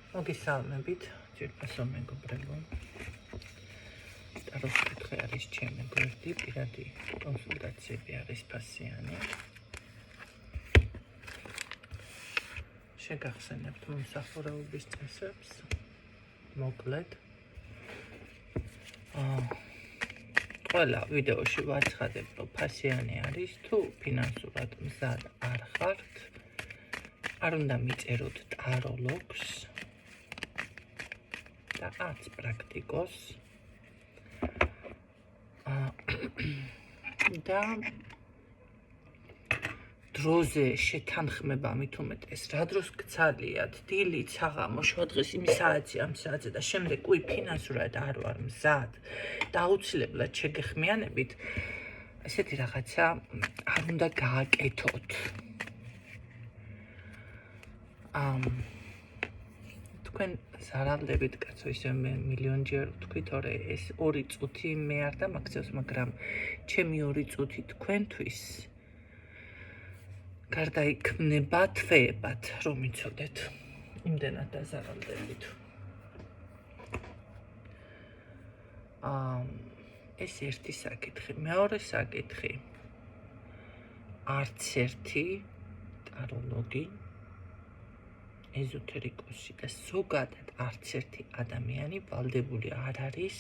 მოგესალმებით, ძვირფასო მეგობრებო. ტაროს კითხვა არის ჩემი გვერდი, პირადი კონსულტაციები არის ფასიანი. შეგახსენებთ მომსახურების წესებს, მოკლედ. ყველა ვიდეოში ვაცხადებ, რომ ფასიანი არის, თუ ფინანსურად მზად არ ხართ, არ უნდა მიწეროთ ტაროლოგს და არც პრაქტიკოს და დროზე შეთანხმება მით უმეტეს რა დროს გცალიათ დილით საღამო შუადღეს იმ საათზე ამ საათზე და შემდეგ უი ფინანსურად არ ვარ მზად და აუცილებლად შეგეხმიანებით ესეთი რაღაცა არ უნდა გააკეთოთ თქვენ ზარალდებით კაცო ისე მილიონჯერ ვთქვით ორი ეს 2 წუთი მე არ დამაქცევს მაგრამ ჩემი 2 წუთი თქვენთვის გარდაიქმნება თვეებად რომ იცოდეთ იმდენად დაზარალდებით ეს ერთი საკითხი მეორე საკითხი არც ერთი ტაროლოგი ეზოთერიკოსი და ზოგადად არც ერთი ადამიანი ვალდებული არ არის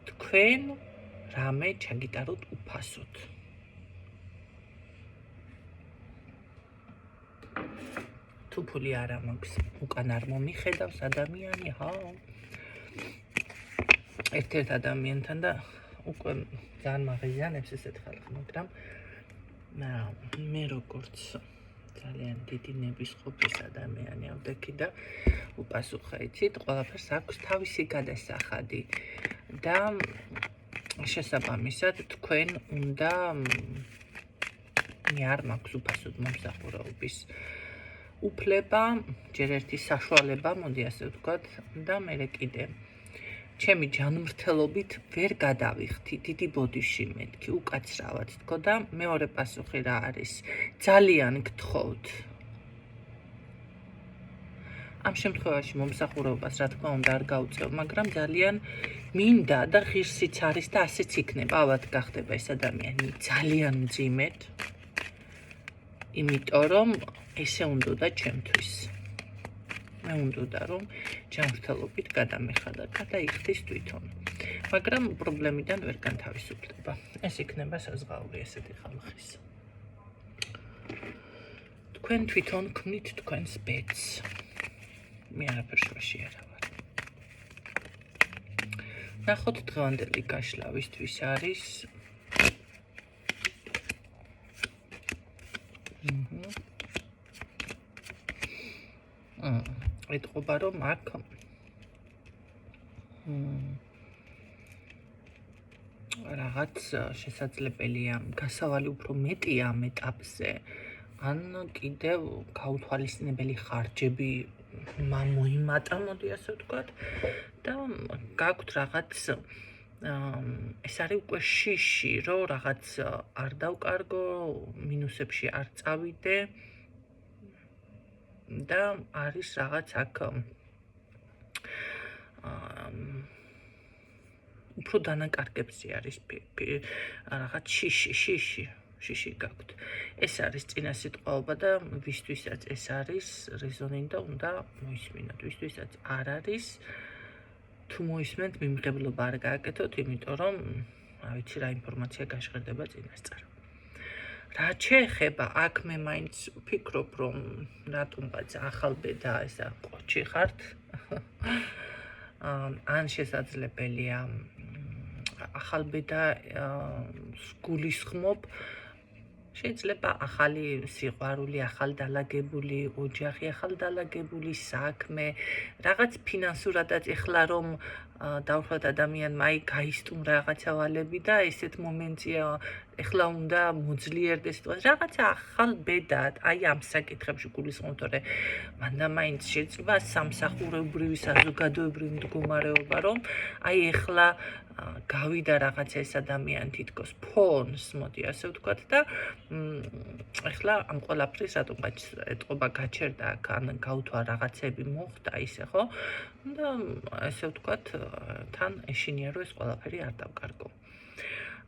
თქვენ რამე ჩაგიტაროთ უფასოდ. თუ ფული არ ამაქვს, უკან არ მომიხედავს ადამიანი, ერთ-ერთ ადამიანთან და უკვე ძალიან მაღიზიანებს ესეთ ხალხი, მაგრამ მე როგორც ძალიან დიდი ნების ყოფის ადამიანი ავდექი და უპასუხა იცით, ყველაფერს აქვს თავისი გადასახადი და შესაბამისად თქვენ უნდა მე არ მაქვს უფასოდ მომსახურების უფლება, ჯერ ერთი საშუალება, მოდი ასე ვთქვათ და მე კიდე ჩემი ჯანმრთელობით ვერ გადავიხდი, დიდი ბოდიში მეთქი, უკაცრავად თქო და მეორე პასუხი რა არის? ძალიან გთხოვთ. ამ შემთხვევაში მომსახურებას რა თქმა უნდა არ გავწევ, მაგრამ ძალიან მინდა და ღირსიც არის და ასეც იქნება, ალბათ გახდება ეს ადამიანი ძალიან მძიმედ. იმიტომ რომ ესე უნდა ჩემთვის. მე უნდა რომ ჯანმრთელობით გადამეხადა, გადაიხდის თვითონ. მაგრამ პრობლემიდან ვერ განთავისუფლდება. ეს იქნება საზღაური ესეთი ხალხის. თქვენ თვითონ ქმნით თქვენს ბედს. მე არაფერ შუაში არ ვარ. ნახოთ დღევანდელი გაშლავისთვის არის ეთყობა რომ აქ რაღაც შესაძლებელია გასავალი უფრო მეტია ამ ეტაპზე ან კიდევ გაუთვალისწინებელი ხარჯები მოიმატა მოდი ასე ვთქვათ და გაქვთ რაღაც ეს არის უკვე შიში რომ რაღაც არ დავკარგო მინუსებში არ წავიდე და არის რაღაც აქ უფრო დანაკარგებზე არის რაღაც შიში გაქვთ. ეს არის წინა სიტყვაობა და ვისთვისაც ეს არის რეზონინდა უნდა მოისმინოთ. ვისთვისაც არ არის თუ მოისმენთ მიმღებლობა არ გააკეთოთ, იმიტომ რომ არ ვიცი რა ინფორმაცია გაშღერდება წინასწარ. რა შეეხება აქ მე მაინც ვფიქრობ რომ რატომღაც ახალბედა ესა ყოჩი ხართ ან შესაძლებელია ახალბედა გულისხმობ შეიძლება ახალი სიყვარული, ახალდალაგებული ოჯახი, ახალდალაგებული საქმე, რაღაც ფინანსურადაც ეხლა რომ დავხვდათ ადამიანმა აი გაისტუმრა რაღაცა ვალები და ესეთ მომენტია ეხლა უნდა მოძლიერდეს რაღაცა ახალ ბედად, აი ამ საკითხებში გულისხმობ, თორე მანდამაინც შეიძლება სამსახურებრივი საზოგადოებრივი მდგომარეობა, რომ აი ეხლა გავიდა რაღაცა ეს ადამიანი თითქოს ფონს, მოდი ასე ვთქვათ და ეხლა ამ ყველაფრის რატომღაც ეტყობა გაჩერდა აქ ან გაუთვა რაღაცები მოხდა ისე ხო? და ასე ვთქვათ, თან ეშინია რომ ეს ყველაფერი არ დავკარგო.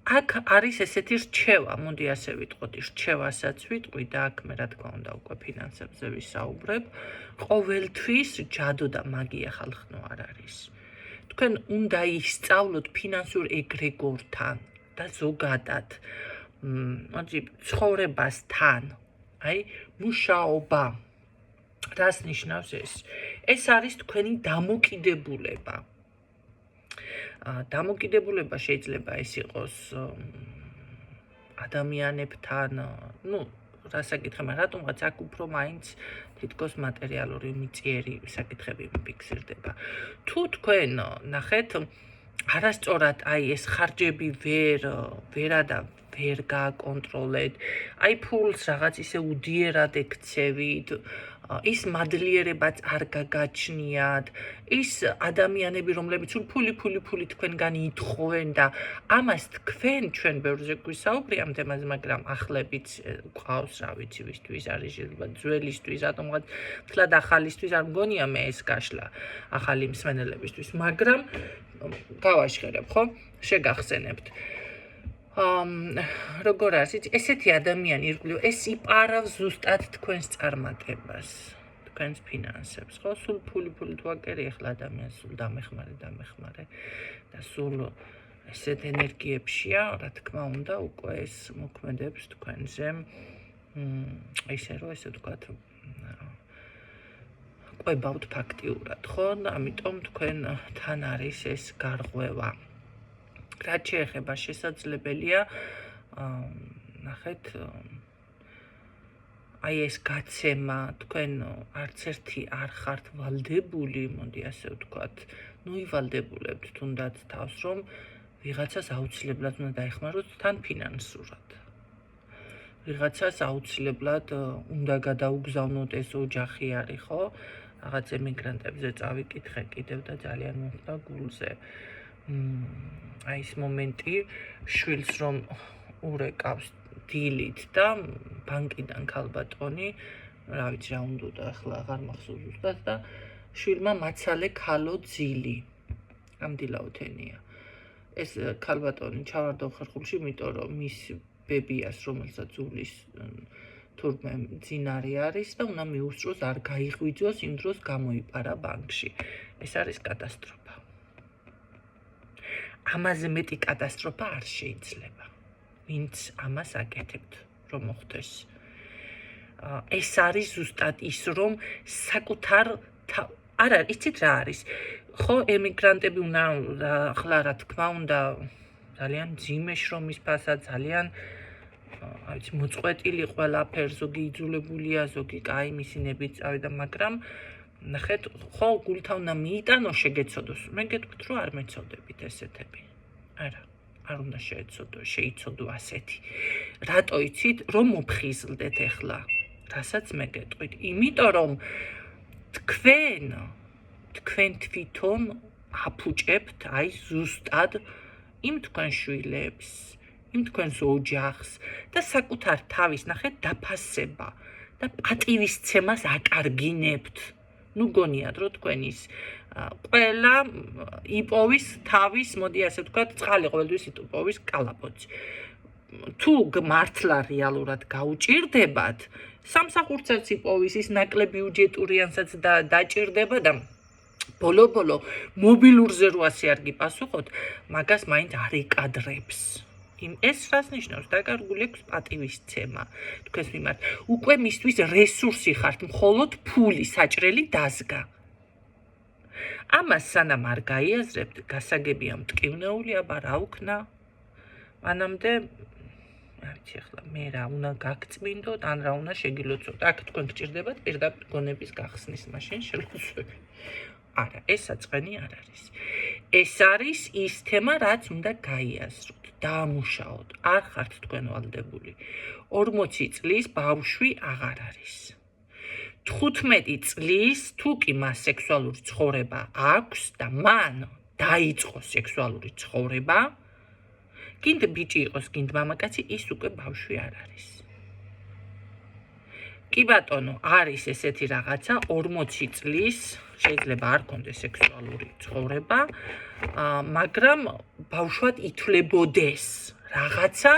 აქ არის ესეთი რჩევა, მოდი ასე ვიტყოდი, რჩევასაც ვიტყვი და აქ მე რა თქმა უნდა უკვე ფინანსებზე ვისაუბრებ. ყოველთვის ჯადო და მაგია ხალხნო არ არის. თქვენ უნდა ისწავლოთ ფინანსურ ეგრეგორთან და ზოგადად მოდი ცხოვრებასთან, აი მუშაობა. რას ნიშნავს ეს? ეს არის თქვენი დამოკიდებულება. დამოკიდებულება შეიძლება ეს იყოს ადამიანებთან, რას აკითხებ, რატომღაც აქ უფრო მაინც თითქოს მატერიალური მიწიერი საკითხები მიფიქსირდება. თუ თქვენ ნახეთ, არასწორად აი ეს ხარჯები ვერ გააკონტროლეთ, აი ფულს რაღაც ისე უდიერად ექცევით, ის მადლიერებაც არ გაგაჩნიათ, ის ადამიანები, რომლებიც ფული თქვენგან ითხოვენ და ამას თქვენ ჩვენ ბევრზე გვისაუბრე ამ თემაზე, მაგრამ ახლებიც ყავს, რა ვიცი, ვისთვის არის შეიძლება ძველისთვის, რატომღაც თლად ახალისთვის არ მგონია მე ეს გაშლა ახალი მსმენელებისთვის, მაგრამ გავაშხერებ, ხო? შეგახსენებთ. როგორ არის, ესეთი ადამიანი ირგვლივ, ეს იპარავს ზუსტად თქვენს წარმატებას, თქვენს ფინანსებს, ხო? სულ ფული თუ აკერი, ახლა ადამიანს სულ დამეხმარე და სულ ესეთ ენერგიებშია, რა თქმა უნდა, უკვე ეს მოქმედებს თქვენზე, ისე რომ ესე ვთქვათ, ყვებავთ ფაქტიურად, ხო? ამიტომ თქვენთან არის ეს გარღვევა. რაც შეეხება შესაძლებელია, ნახეთ, აი ეს გაცემა, თქვენ არც ერთი არ ხართ ვალდებული, მოდი ასე ვთქვათ, ივალდებულებთ თუნდაც თავს, რომ ვიღაცას აუცილებლად უნდა დაეხმაროთ თან ფინანსურად. ვიღაცას აუცილებლად უნდა გადაუგზავნოთ ეს ოჯახი არის, ხო? რაღაც ემიგრანტებზე წავიკითხე კიდევ და ძალიან მოხდა გულზე. აი ეს მომენტი, შვილს რომ ურეკავს დილით და ბანკიდან ქალბატონი, რა ვიცი რა უნდა ახლა აღარ მახსოვს ზუსტად და შვილმა მაცალე ქალო ძილი. გამდილაუთენია. ეს ქალბატონი ჩავარდა ხერხულში, იმიტომ რომ მის ბებიას, რომელსაც უვლის თურმე ძინარი არის და უნდა მიუსწროს, არ გაიღვიძოს, იმ დროს გამოიპარა ბანკში. ეს არის კატასტროფა. ამაზე მეტი კატასტროფა არ შეიძლება. ვინც ამას აკეთებთ, რომ მოხდეს. ეს არის ზუსტად ის, რომ საკუთარ არა, იცით რა არის? ხო, ემიგრანტები უნდა ახლა რა თქმა უნდა ძალიან ძიმე შრომის ფასად, ძალიან აი ვიცი, მოწყვეტილი ყველაფერ, ზოგი იძულებულია, ზოგი კაი მისინებით წავიდა, მაგრამ ნახეთ, ხო, გულთან უნდა მიიტანო შეგეცოდოს. მე გეტყვით, რომ არ მეცოდებით ესეთები. არა, არ უნდა შეიცოდო ასეთი. რატო იცით, რომ მოფხიზლდეთ ახლა? რასაც მე გეტყვით, იმიტომ რომ თქვენ თვითონ აფუჭებთ აი ზუსტად იმ თქვენ შვილებს, იმ თქვენს ოჯახს და საკუთარ თავის ნახეთ დაფასება და პატივისცემას აკარგინებთ. გონიათ, რომ თქვენის ყველა იპოვის თავის, მოდი ასე ვთქვათ, წყალი ყოველთვის იპოვის კალაპოტი. თუ მართლა რეალურად გაუჭირდებათ, სამსახურსაც იპოვის, ის ნაკლები ბიუჯეტურიანსაც დაჭირდება და ბოლო მობილურზე რო ასე არ გიპასუხოთ, მაგას მაინც არ იკადრებს. ეს რას ნიშნავს? დაკარგული აქვს პატივისცემა თქვენს მიმართ. უკვე მისთვის რესურსი ხართ, მხოლოდ ფული საჭრელი დაზგა. ამას სანამ არ გაიაზრებთ, გასაგებია მტკივნეული, აბა რა უქნა? მანამდე ვიცი ახლა მე რა უნდა გაგწმინდოთ, ან რა უნდა შეგილოცოთ. აქ თქვენ გჭირდებათ პირდაპირ გონების გახსნის, მაშინ შეგუცვები. არა, ეს საწყენი არ არის. ეს არის ის თემა, რაც უნდა გაიაზროთ. დაამუშაოთ. არ ხართ თქვენ ვალდებული. 40 წლის ბავშვი აღარ არის. 15 წლის თუ კი მას სექსუალური ცხოვრება აქვს და მან დაიწყო სექსუალური ცხოვრება, გინდ ბიჭი იყოს, გინდ მამაკაცი, ის უკვე ბავშვი არ არის. კი ბატონო, არის ესეთი რაღაცა 40 წლის შეიძლება არ კონდეს სექსუალური ცხოვრება, მაგრამ ბავშვად ითვლებოდეს რაღაცა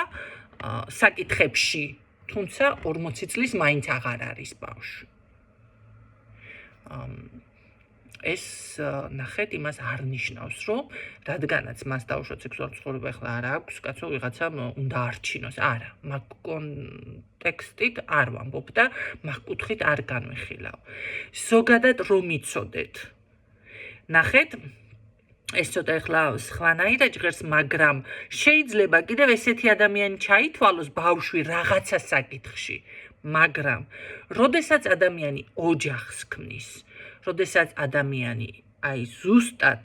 საკითხებში, თუმცა 40 წლის მაინც აღარ არის ბავშვი. ეს ნახეთ იმას არ ნიშნავს, რომ რადგანაც მას დაუშვათ სექსუალური ცხოვრება ახლა არ აქვს, კაცო ვიღაცამ უნდა არჩინოს. არა, მაგ კონტექსტით არ ვამბობ და მაგ კუთხით არ განვიხილავ. ზოგადად რომ იცოდეთ. ნახეთ, ეს ცოტა ახლა სხვანაირად ჟღერს, მაგრამ შეიძლება კიდევ ესეთი ადამიანი ჩაითვალოს ბავშვი რაღაცა საკითხში, მაგრამ როდესაც ადამიანი ოჯახს ქმნის, როდესაც ადამიანი აი ზუსტად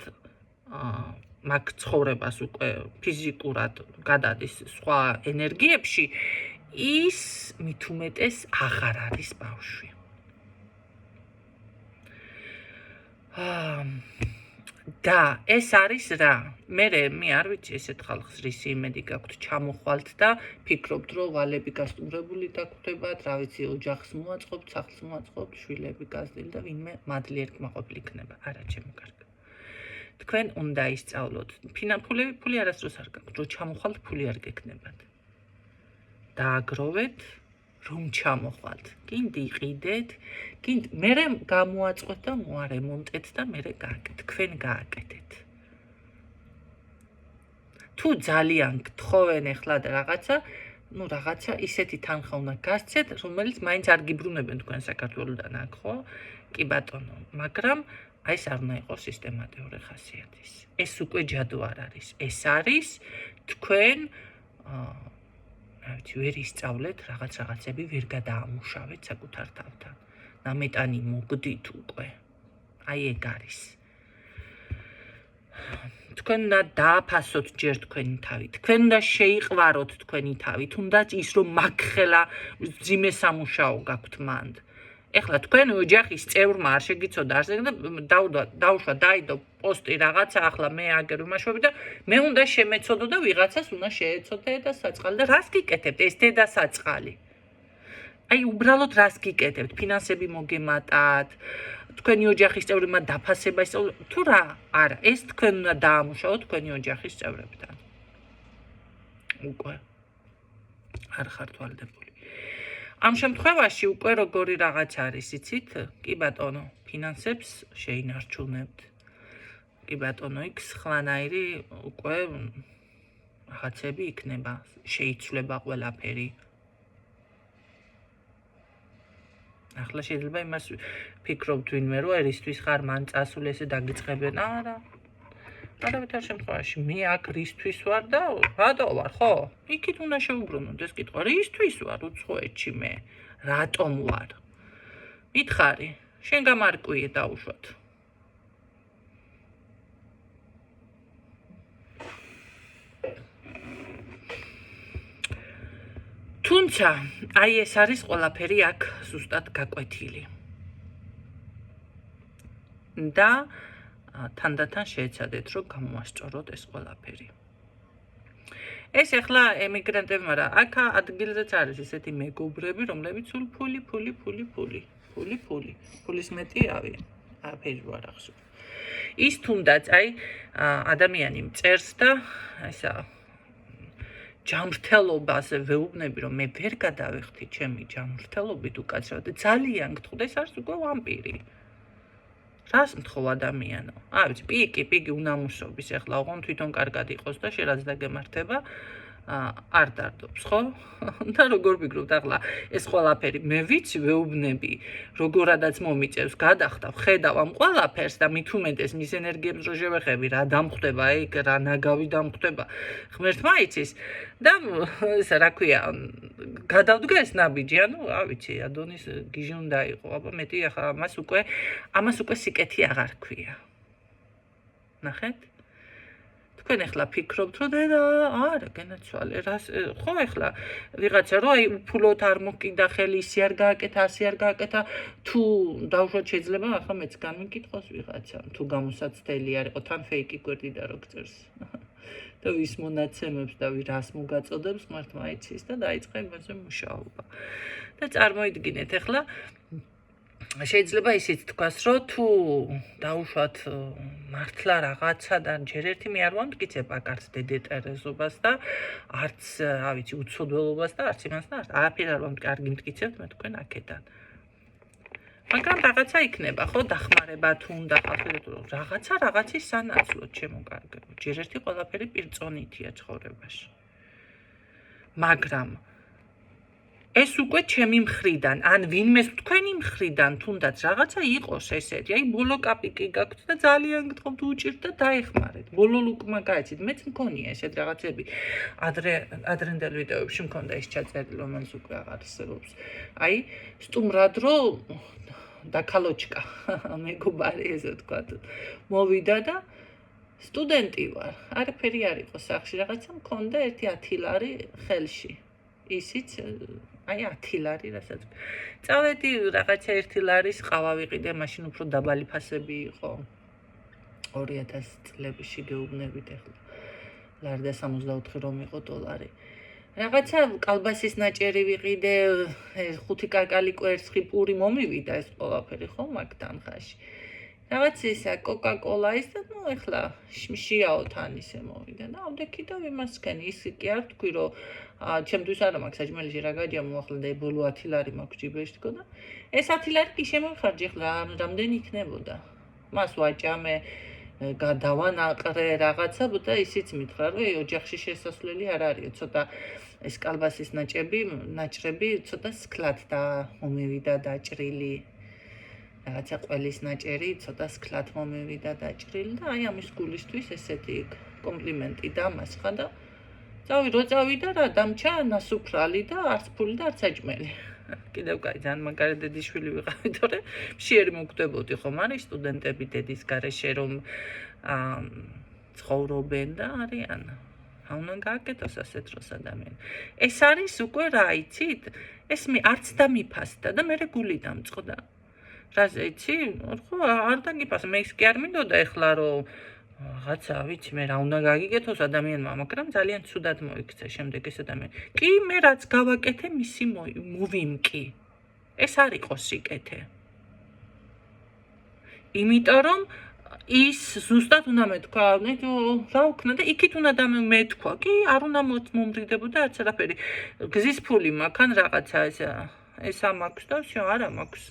მაგ ცხოვრებას უკვე ფიზიკურად გადადის სხვა ენერგიებში, ის მით უმეტეს აღარ არის ბავშვი. და ეს არის რა? მე არ ვიცი ესეთ ხალხს რისი იმედი გაქვთ ჩამოხვალთ და ფიქრობთ, რომ ვალები გასტუმრებული დაგხვდებათ, რა ვიცი, ოჯახს მოაწყობთ, სახლს მოაწყობთ, შვილები გაზრდილ და ვინმე მადლიერ კმაყოფილი იქნება. არა, ჩემო კარგი. თქვენ უნდა ისწავლოთ. ფული არასდროს არ გაქვთ, რომ ჩამოხვალთ, ფული არ გექნებათ. დააგროვეთ, რომ ჩამოხვალთ. გინდ იყიდეთ, გინდ მერე გამოაწყვეთ და მოარემონტეთ და მერე გააკეთეთ. თქვენ გააკეთეთ. თუ ძალიან გთხოვენ ახლა და რაღაცა ისეთი თანხა უნდა გასცეთ, რომელიც მაინც არ გიბრუნებენ თქვენ საქართველოსდან აქ, ხო? კი ბატონო, მაგრამ აი ეს არ უნდა იყოს სისტემატიური ხასიათის. ეს უკვე ჯადო არ არის. ეს არის თქვენ ვერ ისწავლეთ რაღაცები ვერ გადაამუშავეთ საკუთარ თავთან. ნამეტანი მოგდით უკვე. აი ეგ არის. თქვენ უნდა დააფასოთ ჯერ თქვენი თავი. თქვენ უნდა შეიყვაროთ თქვენი თავი, თუნდაც ის რომ მაგხელა ძიმე სამუშაო გაქვთ მანდ. ეხლა თქვენი ოჯახის წევრმა არ შეგიცოდა არსენ და დაუშვა დაიდო პოსტი რაღაცა, ახლა მე აგერ ვიმაშვები და მე უნდა შემეცოდო და ვიღაცას უნდა შეეცოდე და საწყალი და რას გიკეთებთ ეს დედა საწყალი? აი უბრალოდ რას გიკეთებთ? ფინანსები მოგემატათ, თქვენი ოჯახის წევრებმა დაფასება ისწავლოთ, თუ რა? არა, ეს თქვენ უნდა დაამუშავოთ თქვენი ოჯახის წევრებთან. უკვე არ ხართ ვალდებული. ამ შემთხვევაში უკვე როგორი რაღაც არის, იცით? კი ბატონო, ფინანსებს შეინარჩუნებთ. კი ბატონო, იქ სხვანაირი უკვე რაღაცები იქნება, შეიცვლება ყველაფერი. ახლა შეიძლება იმას ფიქრობთ ვინმე, რომ ერისთვის ხარ, მან წასული ესე დაგიწყებენ. არა. არავითარ შემთხვევაში მე აქ რისთვის ვარ და რატო ვარ, ხო? იქით უნდა შევუბრუნოთ ეს კითხვა. რისთვის ვარ უცხოეთში მე? რატომ ვარ? მითხარი, შენ გამარკვიე დაუშვათ. თუმცა, აი ეს არის ყველაფერი აქ ზუსტად გაკვეთილი. და თანდათან შეეცადეთ, რომ გამოვასწოროთ ეს ყველაფერი. ეს ახლა ემიგრანტები, მაგრამ აქ ადგილზეც არის ესეთი მეგობრები, რომლებიც სულ ფულის მეტი აფერი არ ახსოვს. ის თუნდაც აი ადამიანი მწერს და ესა ჯანმრთელობაზე ვეუბნები, რომ მე ვერ გადავეხთი ჩემი ჯანმრთელობით უკაცრავად და ძალიან გთხოვდეს, არის უკვე ვამპირი. რას მთხოვ ადამიანო? ვიცი, პიკი უნამუსობის, ახლა ოღონდ თვითონ კარგად იყოს და შენ რაც დაგემართება, არ დარდობს, ხო? და როგორ ვფიქრობთ ახლა ეს ყველაფერი მე ვიცი, ვეუბნები, როგორადაც მომიწევს, გადახტავ, ხედავ ამ ყველაფერს და მით უმეტეს მის ენერგიებს რო შევეხები, რა დამხვდება ეგ, რა ნაგავი დამხვდება, ღმერთმა იცის და ესა რა ქვია, გადავდგა ეს ნაბიჯი, ვიცი, ადონის გიჟი უნდა იყო, აბა მეტი ახლა ამას უკვე სიკეთი აღარ ქვია. ნახეთ? თქვენ ახლა ფიქრობთ, რომ არა, განაცვალე, რას ხო ახლა ვიღაცა რომ აი უფულოდ არ მოკიდა ხელი, ისე არ გააკეთა, ასე არ გააკეთა, თუ დავუშვათ შეიძლება ახლა მეც განმიკითხოს ვიღაცა, თუ გამოსაცდელი არ იყო, თან ფეიკი გვერდი და რო გწერს. და ვის მონაცემებს და რას მოგაწოდებს, მართლა იცის და დაიწყე იმაზე მუშაობა. და წარმოიდგინეთ ახლა შეიძლება ისიც თქვას, რომ თუ დაუშვათ მართლა რაღაცადან ჯერ ერთი მე არ ვამტკიცებ აკარც დედეტერეზობას და არც, რა ვიცი, უცოდველობას და არც იმას და არაფერ არ ვამტკიცებთ მე თქვენ აქედან. მაგრამ რაღაცა იქნება, ხო, დახმარება თუ უნდა ხალხი რაღაცის სანაცვლოდ შემოგარგებო. ჯერ ერთი ყველაფერი პირწონითია ცხოვრებაში. მაგრამ ეს უკვე ჩემი მხრიდან, ან ვინმეს თქვენი მხრიდან თუნდაც რაღაცა იყოს ესეთი, აი ბოლო კაპიკი გაქვთ და ძალიან გთხოვთ უჭირთ და დაეხმარეთ. ბოლო ლუკმა გაიცით, მეც მქონია ესეთ რაღაცები. ადრინდელ ვიდეოებში მქონდა ეს ჩაწერილი, რომელიც უკვე აღარ არსებობს. აი, სტუმრად რომ და ქალოჩკა, მეგობარი ესე ვთქვათ, მოვიდა და სტუდენტი ვარ. არაფერი არ იყო სახში, რაღაცა მქონდა ერთი 10 ლარი ხელში. ისიც აი 10 ლარი რასაც. წავედი რაღაცა 1 ლარის ყავა ვიყიდე, მაშინ უფრო დაბალი ფასები იყო. 2000 წლებში გეუბნებით ახლა. ლარი და 64 რომ იყო დოლარი. რაღაცა კალბასის ნაჭერი ვიყიდე, 5 კაკალი კვერცხი პური მომივიდა ეს ყველაფერი ხო მაგ თანხაში. რაღაც ისა კოკა-კოლა ის და ნუ ახლა შიაო თან ისე მოვიდა და ავდექი და ვიმასქენი ის კი არ თქვი რომ ჩემთვის არა მაქვს საჭმელში რა გადია მოახლდა ბოლო 10 ლარი მაქვს ჯიბეში თქო და ეს 10 ლარი კი შემოვხარჯი ახლა რამდენი იქნებოდა მას ვაჭამე გადავანაყრე რაღაცა და ისიც მითხრა რომ ოჯახში შესასვლელი არ არის ცოტა ეს კალბასის ნაჭრები ცოტა სკლად და მომივიდა დაჭრილი რაღაცა ყველის ნაჭერი ცოტა სკლად მომივიდა დაჭრილი და აი ამის გულისთვის ესეთი კომპლიმენტი დამასხა და წავიდა რა დამჩა ნასუფრალი და არც ფული და არც საჭმელი. კიდევ კაი ძალიან მაგარი დედიშვილი ვიყავი, თორე მშიერი მოგდებოდი ხომ არის სტუდენტები დედის გარეშე რომ ცხოვრობენ და არიან. რა უნდა გააკეთოს ასეთ დროს ადამიანი. ეს არის უკვე რა იცით? ეს მე არც დამიფასდა და მე გული დამწყდა. რაზე იცი? ხო არ დაგიფასდა, მე ის კი არ მინდოდა ეხლა რომ რაღაცა ვიცი მე რა უნდა გაგიკეთოს ადამიანმა, მაგრამ ძალიან ცუდად მოიქცა შემდეგ ეს ადამიანი. კი მე რაც გავაკეთე მისი მოვიმკი. ეს არ იყო სიკეთე. იმიტომ რომ ის ზუსტად უნდა მეთქვა, რა ვქნა და იქით უნდა მეთქვა. კი არ უნდა მომრიდებოდა არც არაფერი. გზის ფული მაქვს ან რაღაცა ესა მაქვს და შენ არა მაქვს.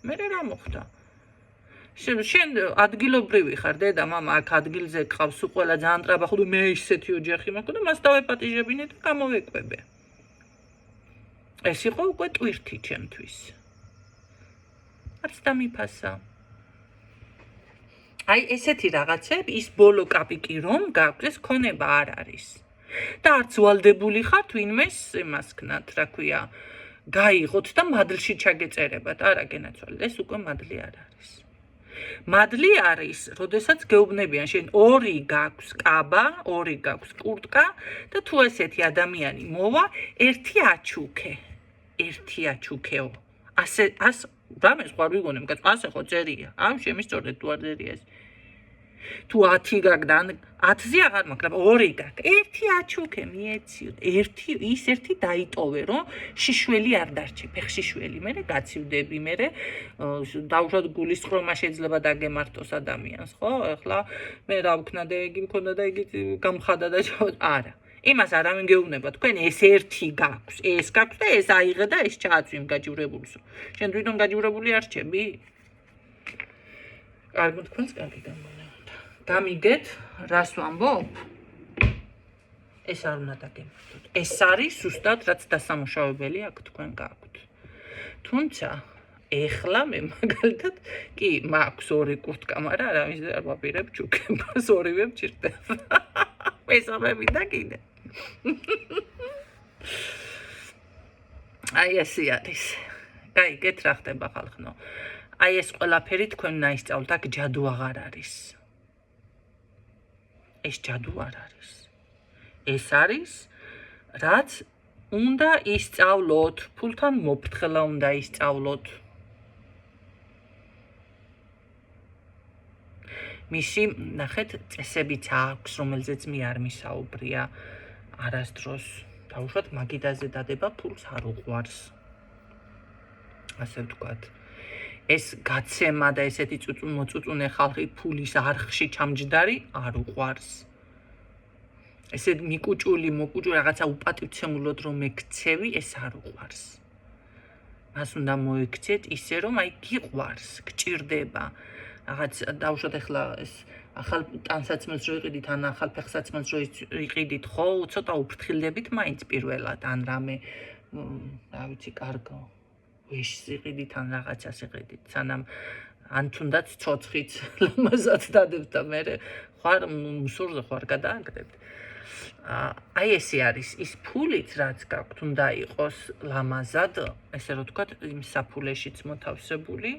მე რა მოხდა? შენ ადგილობრივი ხარ, დედა, მამა, აქ ადგილზე ყავს ყველა ძალიან ტრაბახო და მე ისეთი ოჯახი მაქვს და მას დავეპატიჟებინე და გამოვეკვებე. ეს იყო უკვე ტვირთი ჩემთვის. არც დამიფასა. აი ესეთი რაღაცები, ის ბოლო კაპიკი რომ გაქვს, ეს ქონება არ არის. და არც ვალდებული ხართ ვინმეს იმას ქნათ, რა ქვია, გაიღოთ და მადლში ჩაგეწერებათ. არა გენაცვალე, ეს უკვე მადლი არ არის. მადლი არის, როდესაც გეუბნებიან შენ ორი გაქვს კაბა, ორი გაქვს კურტკა და თუ ესეთი ადამიანი მოვა, ერთი აჩუქეო. ასე რამე სხვა ვიგონებ, ასე ხო წერია. ამ შემისწორდეთ თუ არ წერია ეს. თუ 10 გაქვს და 10-ზე აღარ მაქვს, მაგრამ 2 გაქვს. ერთი აჩუქე, მიეციო. ერთი დაიტოვე, რომ შიშველი არ დარჩე, ფეხშიშველი. მე გაცივდები, მე დავუშვათ გულის ხრომა შეიძლება დაგემართოს ადამიანს, ხო? ახლა მე რა ვქნა და იგი მქონდა და იგი გამხადა და არა. იმას არავინ გეუბნება, თქვენ ეს ერთი გაქვს, ეს გაქვს და ეს აიღე და ეს ჩააცვი გაჯივრებულსო. შენ თვითონ გაჯივრებული არ რჩები? კარგი, თქვენს კარგი გამონებოდა. გამიგეთ, რას ვამბობ? ეს არ უნდა დაგემართოთ. ეს არის ზუსტად რაც დასამუშავებელი აქ თქვენ გაქვთ. თუმცა ეხლა მე მაგალითად კი მაქვს 2 კურტკა, მაგრამ არავის არ ვაპირებ ჩუქებას, ორივე მჭირდება. მესამე და კიდე. აი ესე არის. გაიგეთ რა ხდება ხალხო. აი ეს ყველაფერი თქვენ უნდა ისწავლოთ, აქ ჯადუ აღარ არის. ეს ჯადუ არ არის. ეს არის, რაც უნდა ისწავლოთ, ფულთან მოფრთხელა უნდა ისწავლოთ. მისი, ნახეთ, წესებიც აქვს, რომელზეც მე არ მისაუბრია არასდროს. დაუშვათ, მაგიდაზე დადება ფულს არ უყვარს. ასე ვთქვათ. ეს გაცემა და ესეთი მოწუწუნე ხალხი ფულის არხში ჩამჯდარი არ უყვარს. ესეთ მიკუჭული, მოკუჭული რაღაცა უპატივცემულოდ რომ ეკცევი, ეს არ უყვარს. მას უნდა მოექცეთ ისე რომ აი გიყვარს, გჭირდება. რაღაც დავუშვათ ახლა ეს ახალ ტანსაცმელს რო იყიდით, ან ახალ ფეხსაცმელს რო იყიდით, ხო, ცოტა უფრთხილდებით მაინც პირველად, ან რამე, რა ვიცი, კარგო. ვეშს იყიდით, ან რაღაცას იყიდით, სანამ ან თუნდაც ცოცხიც ლამაზად დადებთ და მე ხარ მუსორზე ხარ გადააგდებთ. აი ესე არის ის ფულით, რაც გაქვთ, უნდა იყოს ლამაზად, ესე რომ ვთქვათ, იმ საფულეშიც მოთავსებული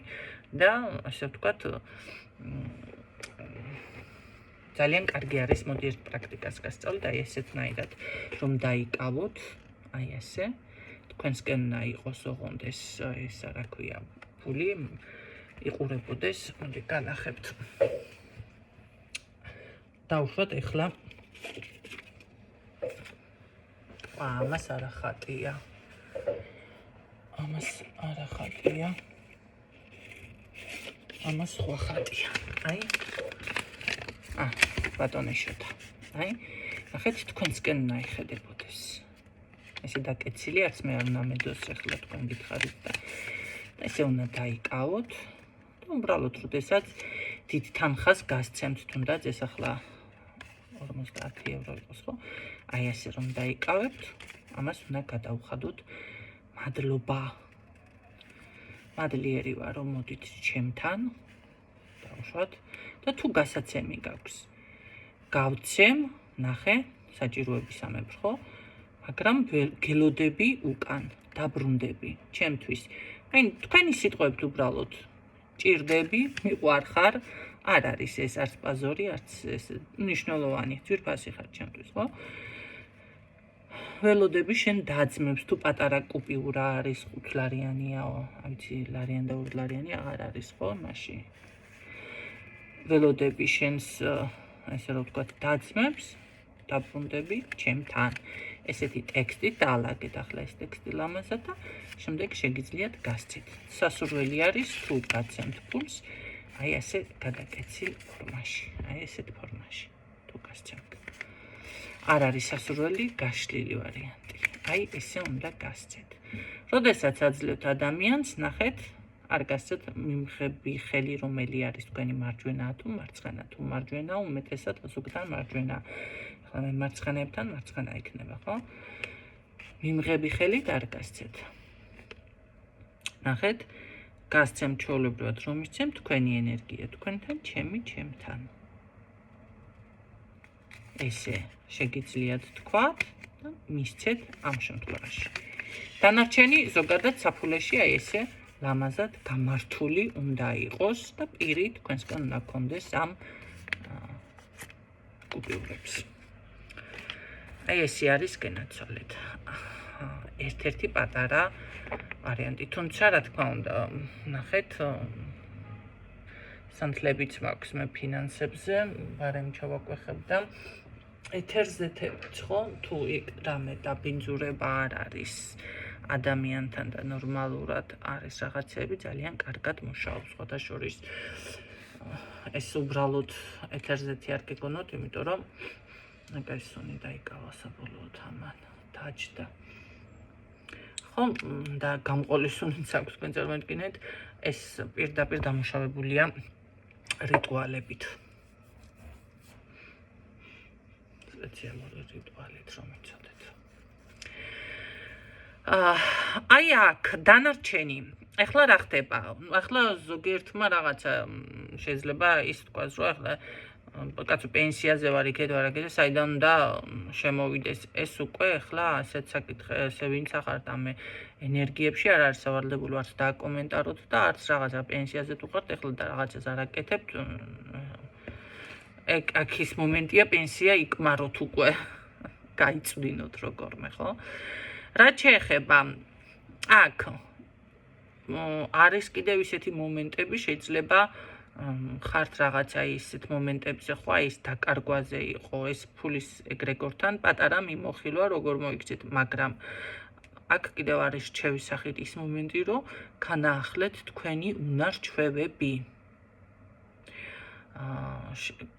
და ასე ვთქვათ, ძალიან კარგი არის, მოდი ერთ პრაქტიკას გასწავლით, აი ესეთნაირად, რომ დაიკავოთ, აი ესე, თქვენსკენ უნდა იყოს ოღონდ ეს რა ქვია, ფული იყურებოდეს, მოდი განახებთ. დავუშვათ ეხლა ამას არა ხატია. ამას არა ხატია. ამას სხვა ხატია. აი. ბატონიშოთა. აი, ნახეთ თქვენსკენ უნდა იხედებოდეს. ესე დაკეცილი არც მე არ უნდა მედოს ახლა თქვენ გითხარით და ესე უნდა დაიკავოთ. და უბრალოდ როდესაც დიდ თანხას გასცემთ, თუნდაც ეს ახლა 50 ევრო იყოს, ხო? აი ასე რომ დაიკავებთ, ამას უნდა გადავხადოთ მადლობა. მადლიერი ვარ, რომ მოდით ჩემთან, დავუშვათ და თუ გასაცემი გაქვს. გავცემ, ნახე, საჭიროების ამებს, ხო? მაგრამ გელოდები უკან, დაბრუნდები, ჩემთვის. აი, თქვენი სიტყვებით უბრალოდ ჭირდები, მიყვარხარ, არ არის ეს არც პაზორი, არც ეს მნიშვნელოვანი, ძვირფასი ხარ ჩემთვის, ხო? ველოდები შენ დაძმებს, თუ პატარა კუპიურა არის 5 ლარიანია, აი ვიცი, ლარიანი და 2 ლარიანი აღარ არის, ხო, მაშინ. ველოდები შენს, ესე რომ ვთქვათ, დაძმებს, დაბრუნდები ჩემთან. ესეთი ტექსტით დაალაგეთ ახლა ეს ტექსტი ლამაზად და შემდეგ შეგიძლიათ გასცეთ. სასურველი არის თუ გაცემთ ფულს, აი ასე გადაკეცილ ფორმაში, აი ესეთ ფორმაში თუ გასცემთ. არ არის სასურველი, გაშლილი ვარიანტი. აი ესე უნდა გასცეთ. როდესაც აძლევთ ადამიანს, ნახეთ, არ გასცეთ მიმღები ხელი, რომელი არის თქვენი მარჯვენა თუ მარცხენა, თუ მარჯვენა, უმეტესად ზოგთან მარჯვენა. ახლა მე მარცხენებთან მარცხენა იქნება, ხო? მიმღები ხელით არ გასცეთ. ნახეთ, გასცემ ჩვეულებრივად რომ მისცემ თქვენი ენერგია თქვენთან, ჩემი ჩემთან. ესე შეგიძლიათ თქვათ და მისცეთ ამ შემთხვევაში. დანარჩენი ზოგადად საფულეში აი ესე ლამაზად გამართული უნდა იყოს და პირი თქვენსგან უნდა გქონდეს ამ კუპიურებს. აი ესე არის გენაცვალეთ. ერთ-ერთი პატარა ვარიანტი, თუმცა რა თქმა უნდა, ნახეთ, სანთლებიც მაქვს მე ფინანსებზე, ბარემ ჩავაკვეხებ და ეთერზე თებთ, ხო? თუ იქ რამე დაბინძურება არ არის ადამიანთან და ნორმალურად არის რაღაცები, ძალიან კარგად მუშაობს, ხოთაშორის ეს უბრალოდ ეთერზეთი არ გეგონოთ, იმიტომ რომ ნაკაისონი დაიკავა საბოლოოდ ამან დაჯდა. ხო, და გამყოლისუნიც აქვს, თქვენ წარმოიდგინეთ, ეს პირდაპირ დამუშავებულია რიტუალებით. სპეციალური რიტუალით რომ იცოდეთ. აი აქ დანარჩენი. ახლა რა ხდება? ახლა ზოგიერთმა რაღაცა შეიძლება ის თქვას, რომ ახლა კაცო პენსიაზე ვარ იქეთ ვარ აქეთ, საიდან უნდა შემოვიდეს ეს უკვე ახლა ასეთ საკითხზე ვინც ახართ ამ ენერგიებში არ არის სავალდებული ვართ დააკომენტაროთ და არც რაღაცა პენსიაზე თუ ხართ, ახლა და რაღაცას არ აკეთებთ. აქ ის მომენტია პენსია იკმაროთ უკვე. გაიწვდინოთ როგორმე, ხო? რაც შეეხება აქ არის კიდევ ისეთი მომენტები, შეიძლება ხართ რაღაცა ისეთ მომენტებზე, ხო, ეს დაკარგვაზე იყო, ეს ფულის ეგრეგორთან პატარა მიმოხილვა, როგორ მოიქცეთ, მაგრამ აქ კიდევ არის რჩევის სახით ის მომენტი, რომ განაახლეთ თქვენი უნარ-ჩვევები.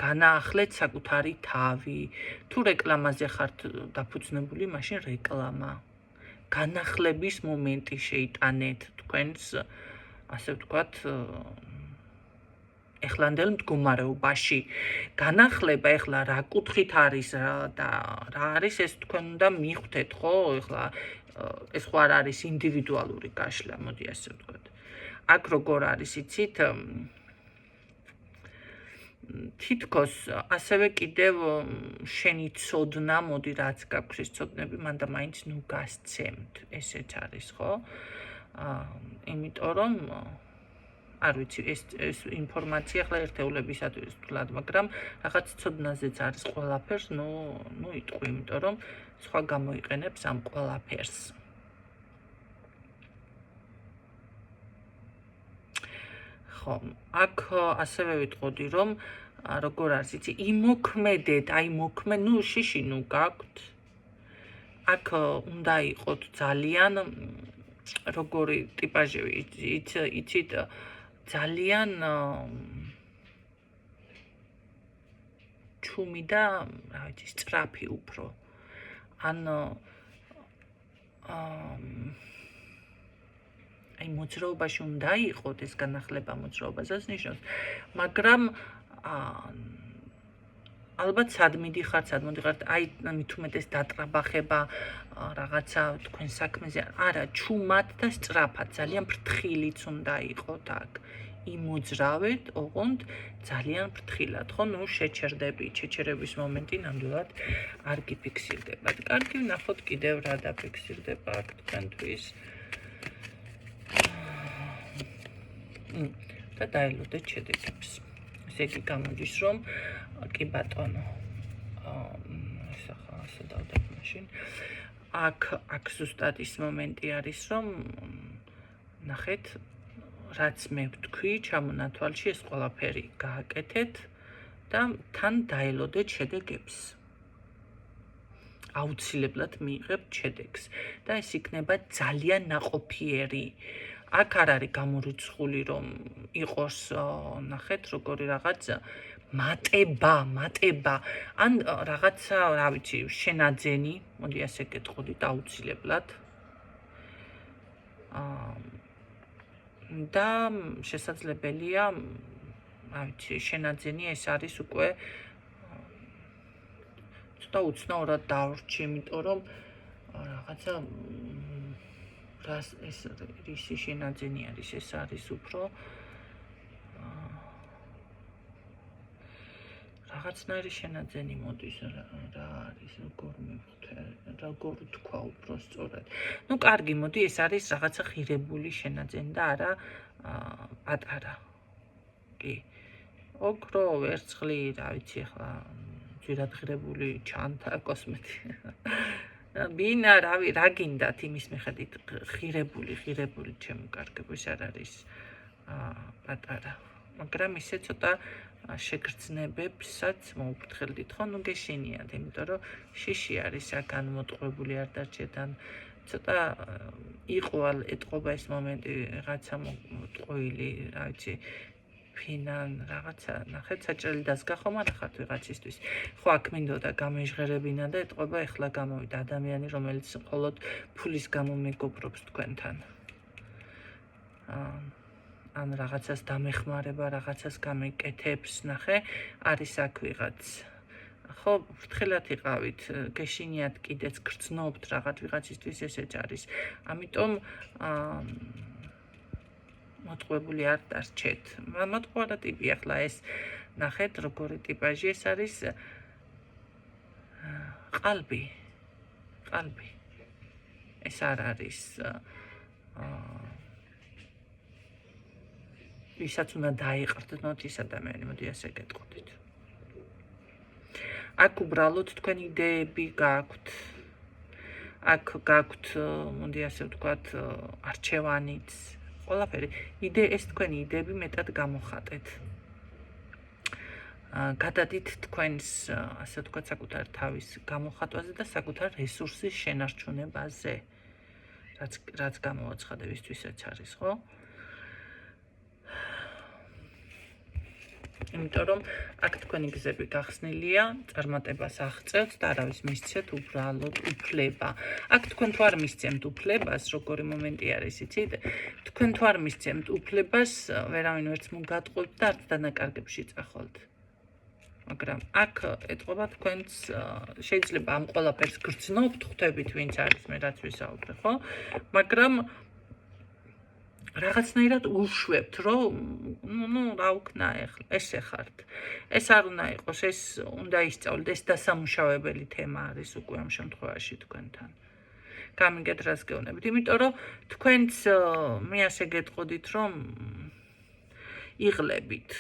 განაახლეთ საკუთარი თავი. თუ რეკლამაზე ხართ დაფუძნებული, მაშინ რეკლამა. განახლების მომენტი შეიტანეთ თქვენს, ასე ვთქვათ, ეხლანდელ მდგომარეობაში. განახლება ეხლა რა კუთხით არის და რა არის ეს თქვენ უნდა მიხვდეთ, ხო? ეხლა ეს ხო არ არის ინდივიდუალური გაშლა, მოდი ასე ვთქვათ. აქ როგორ არის, იცით? თითქოს ასევე კიდევ შენი ცოდნა, მოდი რაც გაქვს ეს ცოდნები, მანდა მაინც ნუ გასცემთ, ესეც არის, ხო? იმიტომ რომ არ ვიცი, ეს ინფორმაცია ახლა ერთეულებისათვის ვთვლად, მაგრამ რაღაც ცოდნაზეც არის ყველაფერს, ნუ იტყვი, იმიტომ რომ სხვა გამოიყენებს ამ ყველაფერს. ხო, აქ ასევე ვიტყოდი, რომ როგორ არის, იცი, იმოქმედეთ, შიში, გაქვთ. აქ უნდა იყოთ ძალიან როგორი ტიპაჟები, იცით, ძალიან ჩუმი და, რა ვიცი, სწრაფი უფრო. ან მოძრაობაში უნდა იყოთ, ეს განახლება მოძრაობასაც ნიშნავს, მაგრამ ალბათ სად მიდიხართ, მით უმეტეს დატრაბახება რაღაცა თქვენ საქმეზე, არა, ჩუმად და სწრაფად, ძალიან ფრთხილიც უნდა იყოთ აქ. იმოძრავეთ, ოღონდ ძალიან ფრთხილად, ხო? ნუ შეჩერდებით, შეჩერების მომენტი ნამდვილად არ გიფიქსირდებათ. კარგი, ვნახოთ კიდევ რა დაფიქსირდება აქ თქვენთვის. და დაელოდეთ შედეგებს. ესე იგი გამოდის, რომ კი ბატონო, ასე დავდებ მაშინ. აქ ზუსტად ის მომენტი არის, რომ ნახეთ, რაც მე ვთქვი, ჩამონათვალში ეს ყველაფერი გააკეთეთ და თან დაელოდეთ შედეგებს. აუცილებლად მიიღებთ შედეგს და ეს იქნება ძალიან ნაყოფიერი. აქ არ არის გამორიცხული, რომ იყოს, ნახეთ, როგორი რაღაც მატება, ან რაღაცა, რა ვიცი, შენაძენი, მოდი ასე გეტყოდით, აუცილებლად. და შესაძლებელია, რა ვიცი, შენაძენი ეს არის უკვე ცოტა უცნაურად დავრჩი, იმიტომ რომ რაღაცა ეს რისი შენაძენი არის, ეს არის უფრო რაღაცნაირი შენაძენი მოდის, რა არის, როგორ თქვა უფრო სწორად. ნუ კარგი, მოდი, ეს არის რაღაცა ღირებული შენაძენი და არა პატარა. კი. ოქრო, ვერცხლი, რა ვიცი, ახლა ძვირად ღირებული ჩანთა კოსმეტი. ბინა, რა გინდათ იმის მიხედვით, ღირებული, ჩემო კარგებო, ეს არ არის პატარა. მაგრამ ისე ცოტა შეგრძნებებსაც მოუფრთხილდით, ხო, ნუ გეშინიათ, იმიტომ რომ შიში არის აქ ან მოტყუებული არ დარჩეთ, ან ცოტა იყვალ ეტყობა ეს მომენტი, რაღაცა მოტყუილი, რა ვიცი, ფინან, რაღაცა, ნახეთ, საჭრელი დასგა ხომ არა ხართ ვიღაცისთვის. ხო, აქ მინდოდა გამეჟღერებინა და ეტყობა ეხლა გამოვიდა ადამიანი, რომელიც მხოლოდ ფულის გამო მეგობრობს თქვენთან. ან რაღაცას დამეხმარება, რაღაცას გამეკეთებს, ნახე, არის აქ ვიღაც. ხო, ფრთხილად იყავით, გეშინიათ კიდეც გრძნობთ რაღაც ვიღაცისთვის, ესეც არის. ამიტომ მოტყუებული არ დარჩეთ. მოტყუარა ტიპი, ახლა ეს ნახეთ, როგორი ტიპაჟი ეს არის ყალბი. ეს არ არის ვისაც უნდა დაიყრდნოთ ის ადამიანი, მოდი ასე გეტყოდით. აქ უბრალოდ თქვენ იდეები გაქვთ. აქ გაქვთ, მოდი ასე ვთქვათ, არჩევანიც, ყველაფერი. ეს თქვენი იდეები მეტად გამოხატეთ. გადადით თქვენს, ასე ვთქვათ, საკუთარ თავის გამოხატვაზე და საკუთარ რესურსის შენარჩუნებაზე, რაც გამოვაცხადებისთვისაც არის, ხო? იმიტომ რომ აქ თქვენი გზები გახსნილია, წარმატებას აღწევთ და არავის მისცეთ უბრალოდ უფლება. აქ თქვენ თუ არ მისცემთ უფლებას, როგორი მომენტი არის, იცით? თქვენ თუ არ მისცემთ უფლებას, ვერავინ ვერც მოგატყუებთ და არც დანაკარგებში წახვალთ. მაგრამ აქ ეტყობა თქვენს, შეიძლება ამ ყველაფერს გრძნობთ, ხვდებით ვინც არის მე რაც ვისაუბრე, ხო? მაგრამ რაღაცნაირად უშვებთ, რომ რა ვქნა ახლა, ესე ხართ. ეს არ უნდა იყოს, ეს უნდა ისწავლოთ, ეს დასამუშავებელი თემა არის უკვე ამ შემთხვევაში თქვენთან. გამიგეთ რას გეუბნებით, იმიტომ რომ თქვენც მე ასე გეტყოდით, რომ იღლებით.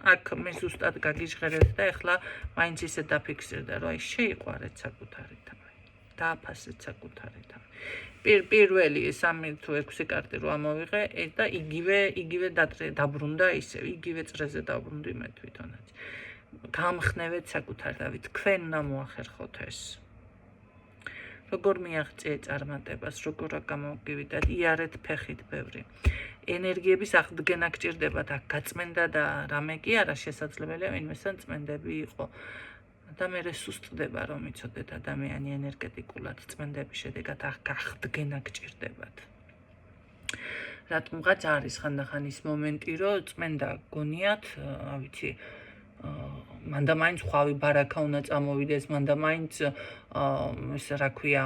აქ მე ზუსტად გაგიჟღერებთ და ახლა მაინც ისე დაფიქსირდა, რომ აი შეიყვარეთ საკუთარი თავი. დააფასეთ საკუთარი თავი. პირველი 3 თუ 6 კარტი რო ამოვიღე და იგივე დაბრუნდა ისე, იგივე წრეზე დაბრუნდი მე თვითონაც. გამხნევეთ საკუთარ თავი, თქვენ უნდა მოახერხოთ ეს. როგორ მიაღწიეთ წარმატებას, როგორ გამოგივიდათ, იარეთ ფეხით ბევრი. ენერგიების აღდგენა გჭირდებათ, აქ გაწმენდა და რამე კი არა შესაძლებელია ვინმესთან წმენდები იყო. და მე სუსტდება რომ იცოდეთ ადამიანი ენერგეტიკულად წმენდების შედეგად აქ აღდგენა გჭირდებათ. რატომღაც არის ხანდახან ის მომენტი, რომ წმენდა გონიათ, ვიცი, მანდა მაინც ხვავი ბარაკა უნდა წამოვიდეს, მანდა მაინც ეს რა ქვია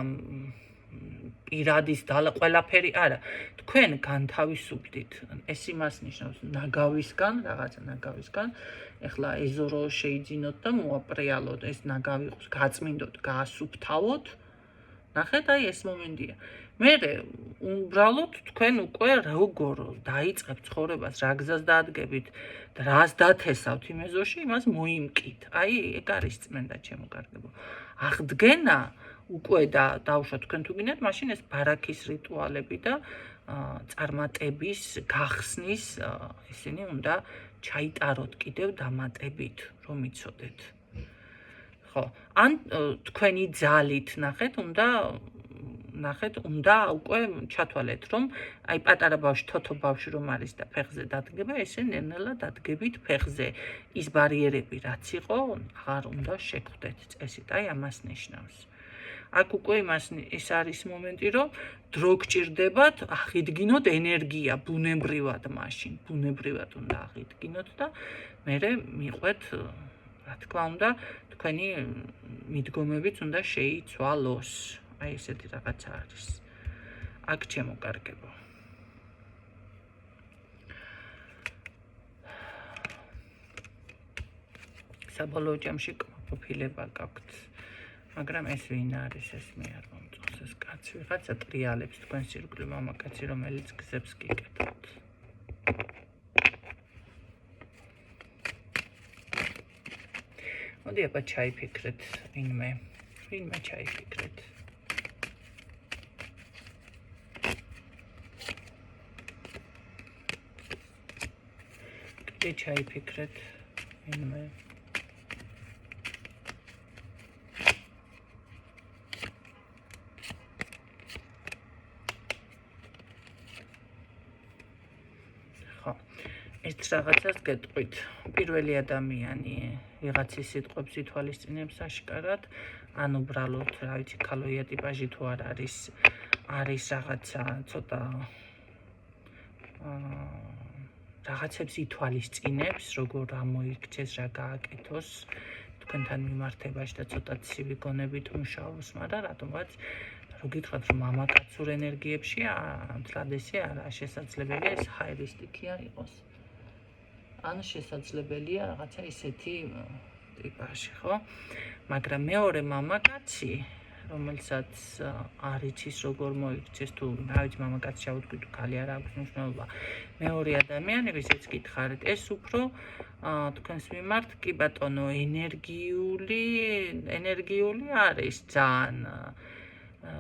პირადის დალა ყველაფერი არა. თქვენ განთავისუფლდით. ეს იმას ნიშნავს ნაგავისგან, რაღაცა ნაგავისგან. ეხლა ეზორო შეიძინოთ და მოაპრეალოთ, ეს ნაგავი იყოს, გაწმინდოთ, გაასუფთავოთ. ნახეთ, აი ეს მომენტია. მე უბრალოდ თქვენ უკვე როგორ დაიწყებთ ცხოვრებას, რა გზას დაადგებით, რას დათესავთ იმ ეზოში, იმას მოიმკით. აი, ეგ არის წმენდა ჩემო კარგებო. აღდგენა უკვე დავუშვათ თქვენ თუ გინდათ, მაშინ ეს ბარაქის რიტუალები და წარმატების გახსნის ისინი უნდა ჩაიტაროთ კიდევ დამატებით, რომ იცოდეთ. ხო, ან თქვენი ძალით ნახეთ, უნდა უკვე ჩათვალეთ, რომ აი პატარა ბავშვი, თოთო ბავშვი რომ არის და ფეხზე დადგება, ესე ნელ-ნელა დადგებით ფეხზე. ის ბარიერები რაც იყო, აღარ უნდა შეგხვდეთ წესით, აი ამას ნიშნავს. აქ უკვე ის არის მომენტი, რომ დრო გჭირდებათ, აღიდგინოთ ენერგია ბუნებრივად მაშინ, ბუნებრივად უნდა აღიდგინოთ და მერე მიყვეთ, რა თქმა უნდა, თქვენი მიდგომებიც უნდა შეიცვალოს. აი ესეთი რაღაცა არის. აქ ჩემო კარგებო. საბოლოო ჯამში ყოფილება გაქვთ. მაგრამ ეს ვინ არის, ეს მე არ მომწონს, ეს კაცი ვიღაცა ტრიალებს თქვენს ირგვლივ მამაკაცი, რომელიც გზებს გიკეთებთ. მოდი აბა ჩაიფიქრეთ, ვინმე ჩაიფიქრეთ. კიდე ჩაიფიქრეთ, ვინმე. ეს რაღაცას გეტყვით. პირველი ადამიანი ვიღაცის სიტყვებს ითვალისწინებს აშკარად, ან უბრალოდ, რა ვიცი, ქალოია ტიპაჟი თუ არ არის რაღაცა ცოტა რაღაცებს ითვალისწინებს, როგორ ამოიქცეს, რა გააკეთოს თქვენთან მიმართებაში და ცოტა ცივი გონებით მუშაობს, მაგრამ რატომღაც რო გითხრათ, რომ მამაკაცურ ენერგიებში თლად ესე არა შესაძლებელია ეს ჰაერისტიკია იყოს. ან შესაძლებელია რაღაცა ისეთი ტიპაჟი, ხო? მაგრამ მეორე მამაკაცი რომელსაც არ იცის როგორ მოიქცეს თუ რა ვიცი მამაკაცი ჩავუდგი თუ ქალი არ აქვს მნიშვნელობა მეორე ადამიანი ვისაც გითხარით ეს უფრო თქვენს მიმართ კი ბატონო ენერგიული არის ძალიან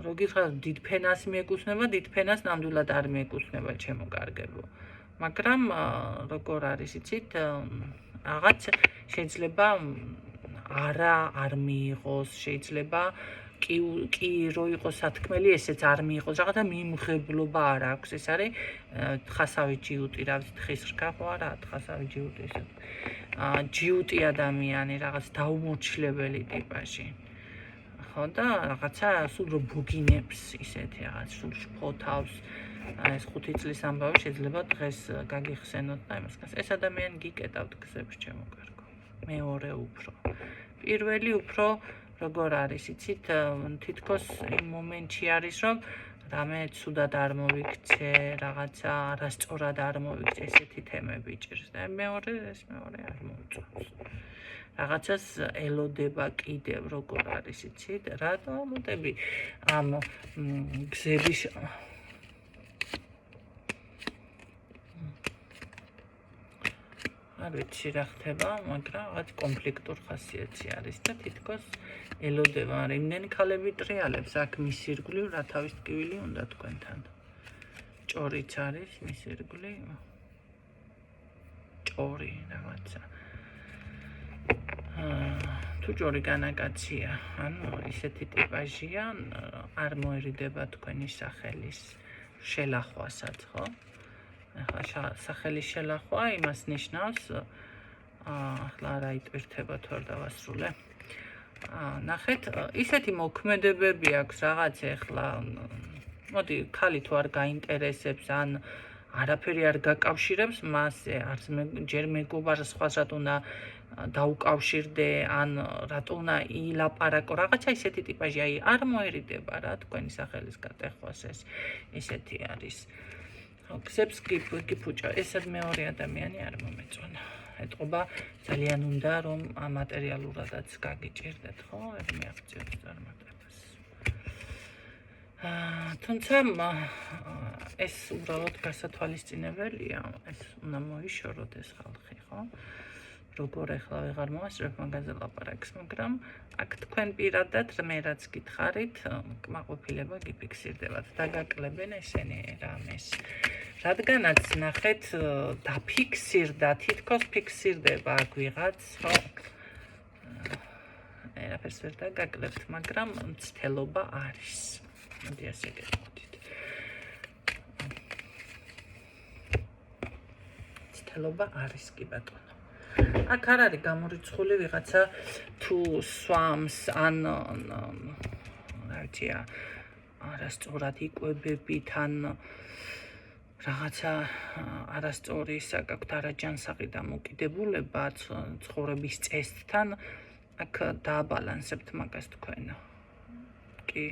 რო გითხრათ დიდ ფენას მიეკუთვნება დიდ ფენას ნამდვილად არ მიეკუთვნება ჩემო კარგებო მაგრამ როგორ არის იცით რაღაც შეიძლება არ მიიღოს შეიძლება კი რო იყოს სათქმელი ესეც არ მიიღოს რაღაცა მიმღებლობა არ აქვს ეს არის თხასავი ჯიუტი რა ვიცი თხის რქა ხო არა თხასავი ჯიუტი ესე ჯიუტი ადამიანი რაღაც დაუმორჩილებელი ტიპაჟი ხო და რაღაცა სულ რო ბუგინებს ისეთი რაღაც სულ შფოთავს ეს 5 წლის ამბავი შეიძლება დღეს გაგიხსენოთ და იმას გას ეს ადამიანი გიკეტავთ გზებს ჩემო კარგო მეორე უფრო პირველი უფრო როგორ არის იცით თითქოს იმ მომენტში არის რომ რამე ცუდად არ მოვიქცე რაღაცა არასწორად არ მოვიქცე ესეთი თემები ჭირს და მეორე არ მოუწევს რაღაცას ელოდება კიდევ როგორ არის იცით რატო ელოდები ამ გზების არ ვიცი რა ხდება მაგრამ რაღაც კონფლიქტურ ხასიათი არის და თითქოს ელოდება იმდენი ქალები ტრიალებს აქ მის ირგვლივ რა თავის ტკივილი უნდა თქვენთან ჭორიც არის მის ირგვლივ ჭორი რაღაცა თუ ჭორი განაკაცია ანუ ისეთი ტიპაჟია არ მოერიდება თქვენი სახელის შელახვასაც ხო ახლა სახელის შელახვა იმას ნიშნავს ახლა რა იტვირთება თუ არ დავასრულე ნახეთ ისეთი მოქმედებები აქვს რაღაც ახლა მოდი ქალი თუ არ გაინტერესებს ან არაფერი არ გაკავშირებს მასზე არც ჯერ მეგობარს სხვას რატო უნდა დაუკავშირდე ან რატო უნდა ილაპარაკო რაღაცა ისეთი ტიპაჟი აი არ მოერიდება რა თქვენი სახელის გატეხვას ეს ისეთი არის გზებს გიფუჭა ესად მეორე ადამიანი არ მომეწონა ეთყობა ძალიან უნდა რომ მატერიალურადაც გაგიჭირდეთ ხო ეგ მიაღწევს წარმატებას თუმცა ეს უბრალოდ გასათვალისწინებელია ეს უნდა მოიშოროთ ეს ხალხი ხო როგორ ახლა ვეღარ მოასწრებ მაგაზე ლაპარაკს მაგრამ აქ თქვენ პირადად მე რაც გითხარით კმაყოფილება გიფიქსირდებათ დაგაკლებენ ესენი რამეს რადგანაც ნახეთ დაფიქსირდა თითქოს ფიქსირდება აქ ვიღაც ხო ერაფერს ვერ დაგაკლებთ მაგრამ მცდელობა არის მოდი ასე გეტყვით მცდელობა არის კი ბატონო აქ არ არის გამორიცხული ვიღაცა თუ სვამს ან რა ვიცი არასწორად იკვებებით ან რაღაცა არასწორი საკაკთ არაჯანსაღი დამოკიდებულება ცხოვრების წესთან აქ დააბალანსებთ მაგას თქვენ კი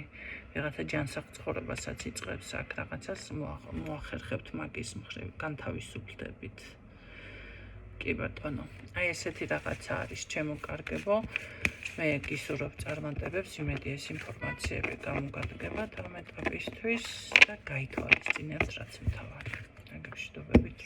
ვიღაცა ჯანსაღ ცხოვრებასაც იწყებს აქ რაღაცას მოახერხებთ მაგის მხრივ განთავისუფლდებით კი ბატონო აი ესეთი რაღაცა არის ჩემო კარგებო მე გისურვებ წარმატებებს იმედი ეს ინფორმაციები გამოგადგებათ ამ ეტაპისთვის და გაითვალისწინებთ რაც მთავარი. მეგობრებო, დროებით.